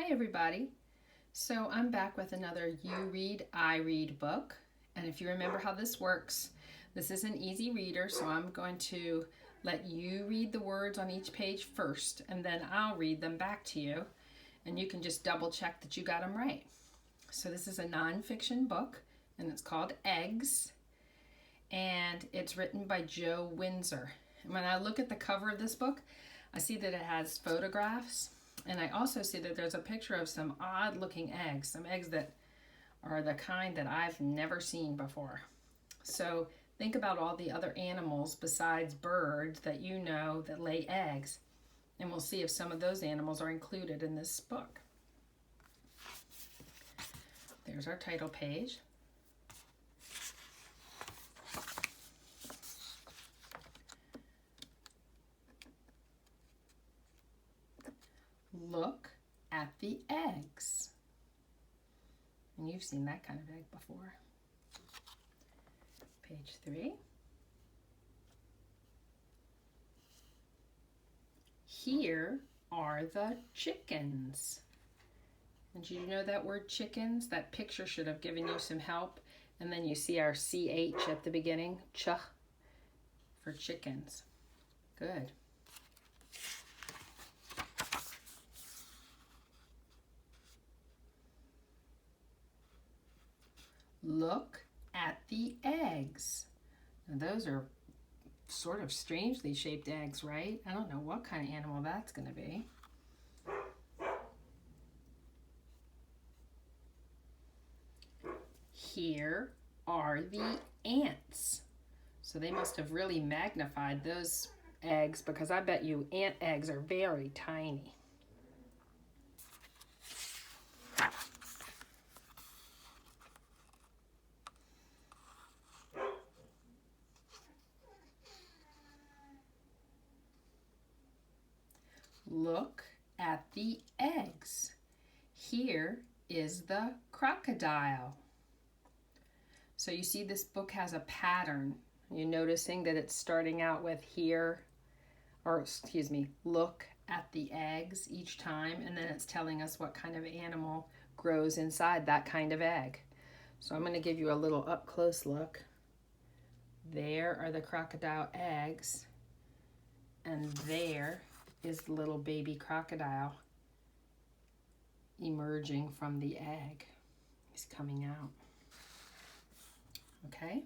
Hi everybody. So I'm back with another You Read, I Read book. And if you remember how this works, this is an easy reader, so I'm going to let you read the words on each page first, and then I'll read them back to you, and you can just double check that you got them right. So this is a nonfiction book, and it's called Eggs, and it's written by Joe Windsor. And when I look at the cover of this book, I see that it has photographs, and I also see that there's a picture of some odd looking eggs, some eggs that are the kind that I've never seen before. So think about all the other animals besides birds that you know that lay eggs, and we'll see if some of those animals are included in this book. There's our title page. Look at the eggs. And you've seen that kind of egg before. Page 3. Here are the chickens. And did you know that word chickens? That picture should have given you some help. And then you see our CH at the beginning, ch, for chickens. Good. Look at the eggs. Now those are sort of strangely shaped eggs, right? I don't know what kind of animal that's going to be. Here are the ants. So they must have really magnified those eggs, because I bet you ant eggs are very tiny. Look at the eggs. Here is the crocodile. So you see this book has a pattern. You're noticing that it's starting out with look at the eggs each time, and then it's telling us what kind of animal grows inside that kind of egg. So I'm going to give you a little up close look. There are the crocodile eggs, and there is the little baby crocodile emerging from the egg. He's coming out. Okay?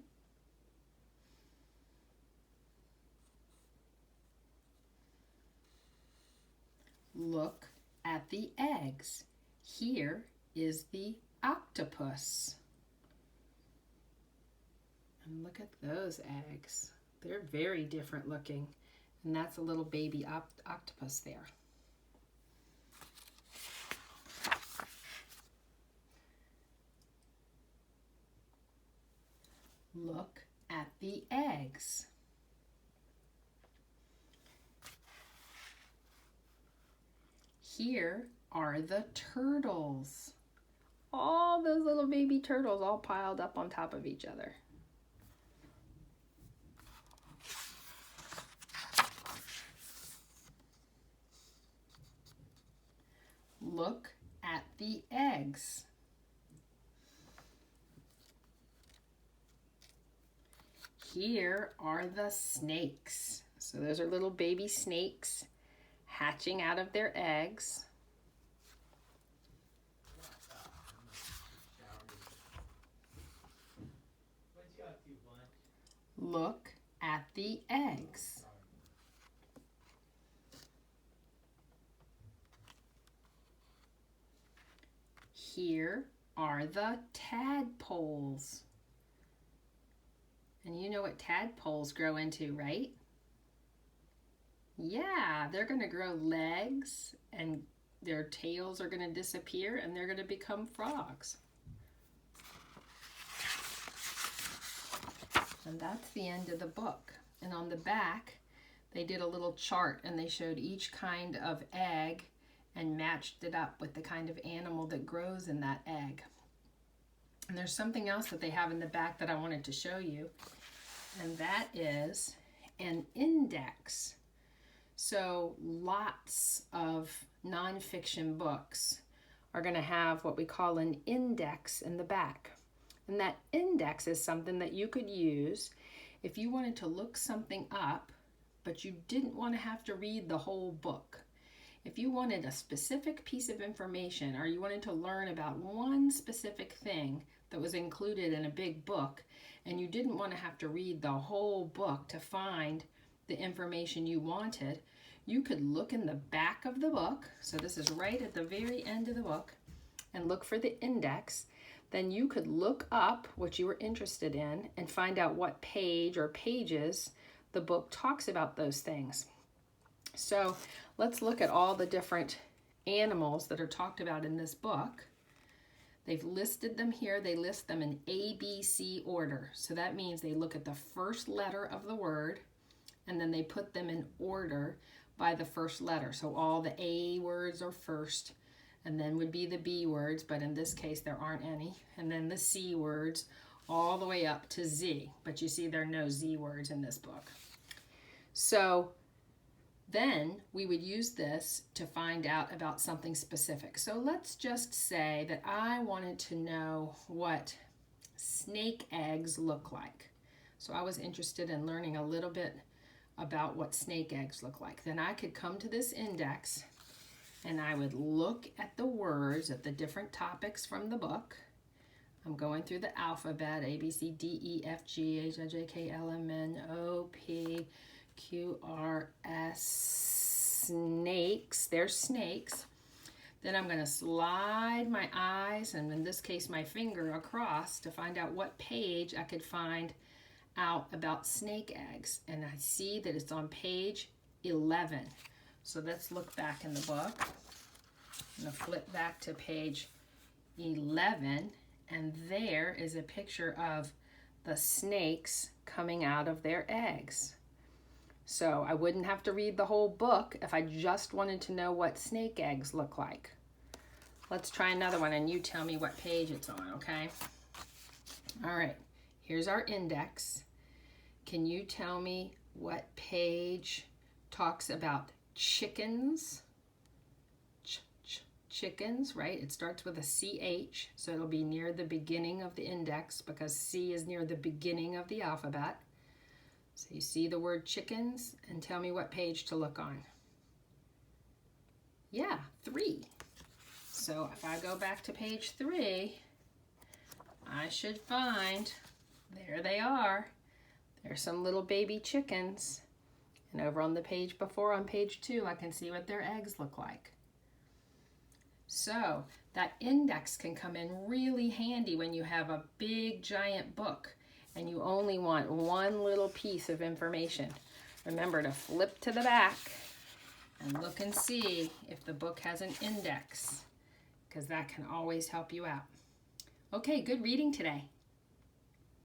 Look at the eggs. Here is the octopus. And look at those eggs. They're very different looking. And that's a little baby octopus there. Look at the eggs. Here are the turtles. All those little baby turtles all piled up on top of each other. Look at the eggs. Here are the snakes. So those are little baby snakes hatching out of their eggs. Look at the eggs. Here are the tadpoles. And you know what tadpoles grow into, right? Yeah, they're going to grow legs, and their tails are going to disappear, and they're going to become frogs. And that's the end of the book. And on the back, they did a little chart, and they showed each kind of egg and matched it up with the kind of animal that grows in that egg. And there's something else that they have in the back that I wanted to show you, and that is an index. So lots of nonfiction books are going to have what we call an index in the back. And that index is something that you could use if you wanted to look something up, but you didn't want to have to read the whole book. If you wanted a specific piece of information, or you wanted to learn about one specific thing that was included in a big book, and you didn't want to have to read the whole book to find the information you wanted, you could look in the back of the book. So this is right at the very end of the book, and look for the index. Then you could look up what you were interested in and find out what page or pages the book talks about those things. So let's look at all the different animals that are talked about in this book. They've listed them here. They list them in ABC order. So that means they look at the first letter of the word, and then they put them in order by the first letter. So all the A words are first, and then would be the B words, but in this case there aren't any, and then the C words all the way up to Z. But you see there are no Z words in this book. So then we would use this to find out about something specific. So let's just say that I wanted to know what snake eggs look like. So I was interested in learning a little bit about what snake eggs look like. Then I could come to this index and I would look at the words, at the different topics from the book. I'm going through the alphabet, A, B, C, D, E, F, G, H, I, J, K, L, M, N, O, P, Q, R, S, snakes. There's snakes. Then I'm going to slide my eyes, and in this case my finger, across to find out what page I could find out about snake eggs. And I see that it's on page 11. So let's look back in the book. I'm going to flip back to page 11, and there is a picture of the snakes coming out of their eggs. So I wouldn't have to read the whole book if I just wanted to know what snake eggs look like. Let's try another one, and you tell me what page it's on, okay? All right, here's our index. Can you tell me what page talks about chickens? Chickens, right? It starts with a CH, so it'll be near the beginning of the index because C is near the beginning of the alphabet. So you see the word chickens, and tell me what page to look on. Yeah, 3. So if I go back to page 3, I should find, there they are. There's some little baby chickens. And over on the page before, on page 2, I can see what their eggs look like. So that index can come in really handy when you have a big giant book and you only want one little piece of information. Remember to flip to the back and look and see if the book has an index, because that can always help you out. Okay, good reading today.